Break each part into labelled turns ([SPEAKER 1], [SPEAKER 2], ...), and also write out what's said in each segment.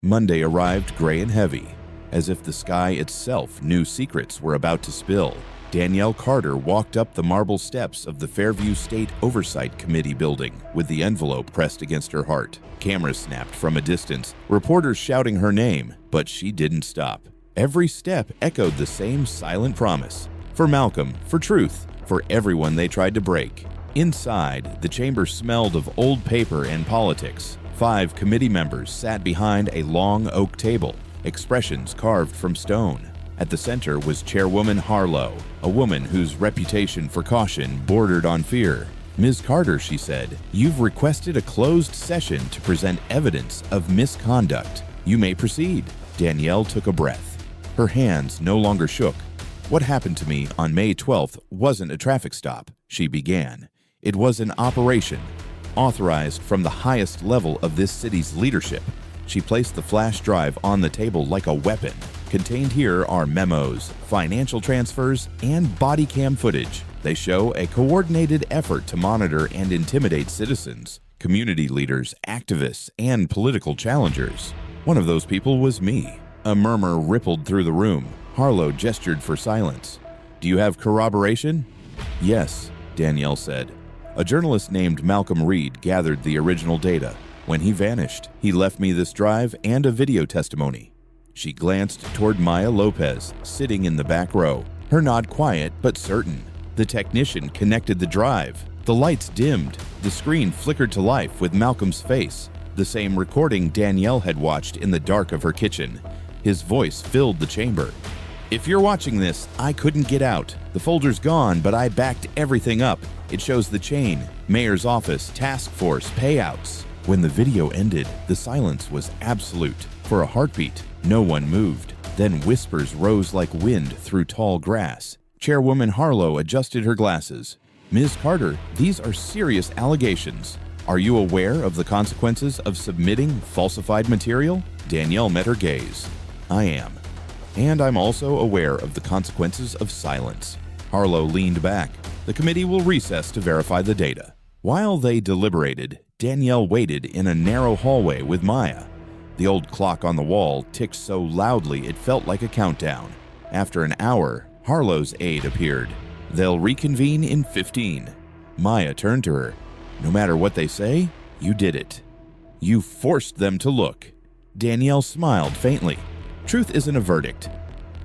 [SPEAKER 1] Monday arrived gray and heavy, as if the sky itself knew secrets were about to spill. Danielle Carter walked up the marble steps of the Fairview State Oversight Committee building with the envelope pressed against her heart. Cameras snapped from a distance, reporters shouting her name, but she didn't stop. Every step echoed the same silent promise. For Malcolm, for truth, for everyone they tried to break. Inside, the chamber smelled of old paper and politics. 5 committee members sat behind a long oak table, expressions carved from stone. At the center was Chairwoman Harlow, a woman whose reputation for caution bordered on fear. "Ms. Carter," she said, "you've requested a closed session to present evidence of misconduct. You may proceed." Danielle took a breath. Her hands no longer shook. "What happened to me on May 12th wasn't a traffic stop," she began. "It was an operation, authorized from the highest level of this city's leadership." She placed the flash drive on the table like a weapon. Contained here are memos, financial transfers, and body cam footage. They show a coordinated effort to monitor and intimidate citizens, community leaders, activists, and political challengers. One of those people was me. A murmur rippled through the room. Harlow gestured for silence. "Do you have corroboration?" "Yes," Danielle said. "A journalist named Malcolm Reed gathered the original data. When he vanished, he left me this drive and a video testimony." She glanced toward Maya Lopez, sitting in the back row, her nod quiet but certain. The technician connected the drive. The lights dimmed. The screen flickered to life with Malcolm's face, the same recording Danielle had watched in the dark of her kitchen. His voice filled the chamber. "If you're watching this, I couldn't get out. The folder's gone, but I backed everything up. It shows the chain, mayor's office, task force, payouts." When the video ended, the silence was absolute. For a heartbeat, no one moved. Then whispers rose like wind through tall grass. Chairwoman Harlow adjusted her glasses. "Ms. Carter, these are serious allegations. Are you aware of the consequences of submitting falsified material?" Danielle met her gaze. "I am. And I'm also aware of the consequences of silence." Harlow leaned back. "The committee will recess to verify the data." While they deliberated, Danielle waited in a narrow hallway with Maya. The old clock on the wall ticked so loudly it felt like a countdown. After an hour, Harlow's aide appeared. "They'll reconvene in 15. Maya turned to her. "No matter what they say, you did it. You forced them to look." Danielle smiled faintly. "Truth isn't a verdict.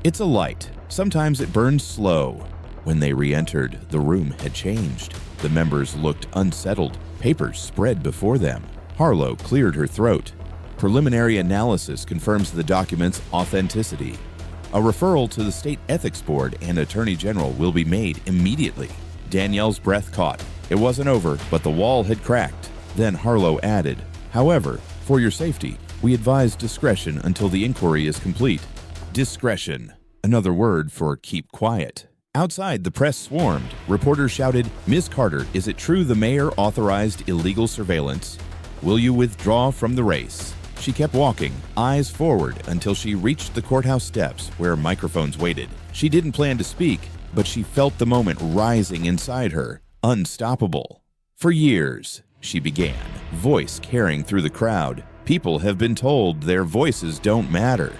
[SPEAKER 1] It's a light. Sometimes it burns slow." When they re-entered, the room had changed. The members looked unsettled. Papers spread before them. Harlow cleared her throat. "Preliminary analysis confirms the document's authenticity. A referral to the State Ethics Board and Attorney General will be made immediately." Danielle's breath caught. It wasn't over, but the wall had cracked. Then Harlow added, "However, for your safety, we advise discretion until the inquiry is complete." Discretion, another word for keep quiet. Outside, the press swarmed. Reporters shouted, "Ms. Carter, is it true the mayor authorized illegal surveillance? Will you withdraw from the race?" She kept walking, eyes forward, until she reached the courthouse steps where microphones waited. She didn't plan to speak, but she felt the moment rising inside her, unstoppable. "For years," she began, voice carrying through the crowd, "people have been told their voices don't matter.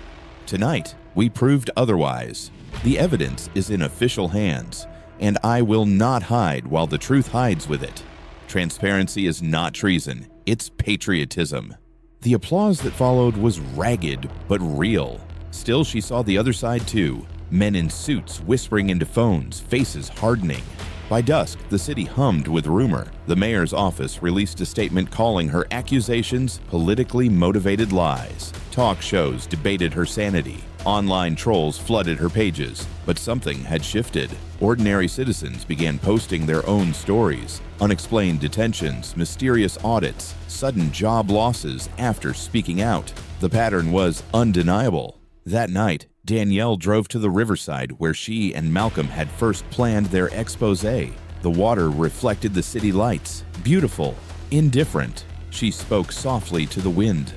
[SPEAKER 1] Tonight, we proved otherwise. The evidence is in official hands, and I will not hide while the truth hides with it. Transparency is not treason, it's patriotism." The applause that followed was ragged but real. Still, she saw the other side too. Men in suits whispering into phones, faces hardening. By dusk, the city hummed with rumor. The mayor's office released a statement calling her accusations politically motivated lies. Talk shows debated her sanity. Online trolls flooded her pages. But something had shifted. Ordinary citizens began posting their own stories. Unexplained detentions, mysterious audits, sudden job losses after speaking out. The pattern was undeniable. That night, Danielle drove to the riverside where she and Malcolm had first planned their exposé. The water reflected the city lights. Beautiful, indifferent. She spoke softly to the wind.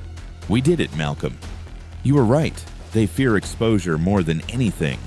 [SPEAKER 1] "We did it, Malcolm. You were right. They fear exposure more than anything."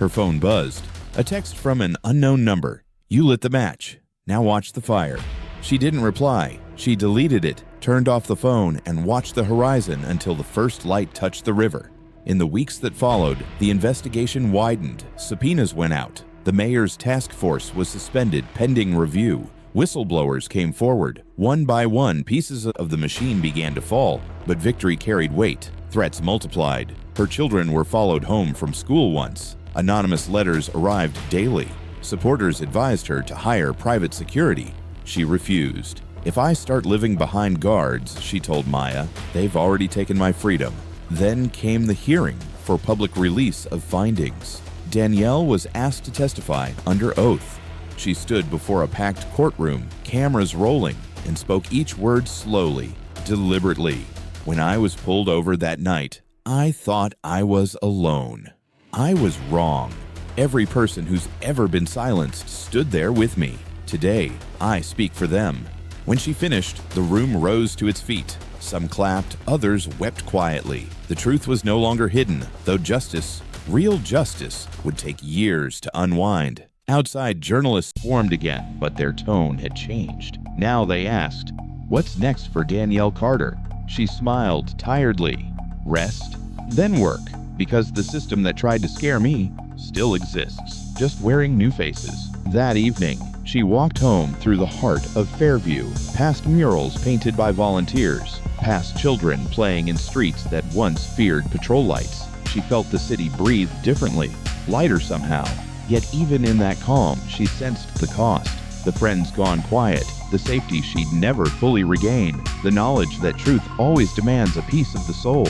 [SPEAKER 1] Her phone buzzed. A text from an unknown number. "You lit the match. Now watch the fire." She didn't reply. She deleted it, turned off the phone, and watched the horizon until the first light touched the river. In the weeks that followed, the investigation widened. Subpoenas went out. The mayor's task force was suspended pending review. Whistleblowers came forward. One by one, pieces of the machine began to fall, but victory carried weight. Threats multiplied. Her children were followed home from school once. Anonymous letters arrived daily. Supporters advised her to hire private security. She refused. "If I start living behind guards," she told Maya, "they've already taken my freedom." Then came the hearing for public release of findings. Danielle was asked to testify under oath. She stood before a packed courtroom, cameras rolling, and spoke each word slowly, deliberately. "When I was pulled over that night, I thought I was alone. I was wrong. Every person who's ever been silenced stood there with me. Today, I speak for them." When she finished, the room rose to its feet. Some clapped, others wept quietly. The truth was no longer hidden, though justice, real justice, would take years to unwind. Outside, journalists swarmed again, but their tone had changed. Now they asked, "What's next for Danielle Carter?" She smiled tiredly. "Rest, then work, because the system that tried to scare me still exists, just wearing new faces." That evening, she walked home through the heart of Fairview, past murals painted by volunteers, past children playing in streets that once feared patrol lights. She felt the city breathe differently, lighter somehow. Yet even in that calm, she sensed the cost. The friends gone quiet, the safety she'd never fully regain, the knowledge that truth always demands a piece of the soul.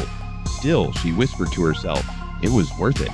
[SPEAKER 1] Still, she whispered to herself, it was worth it.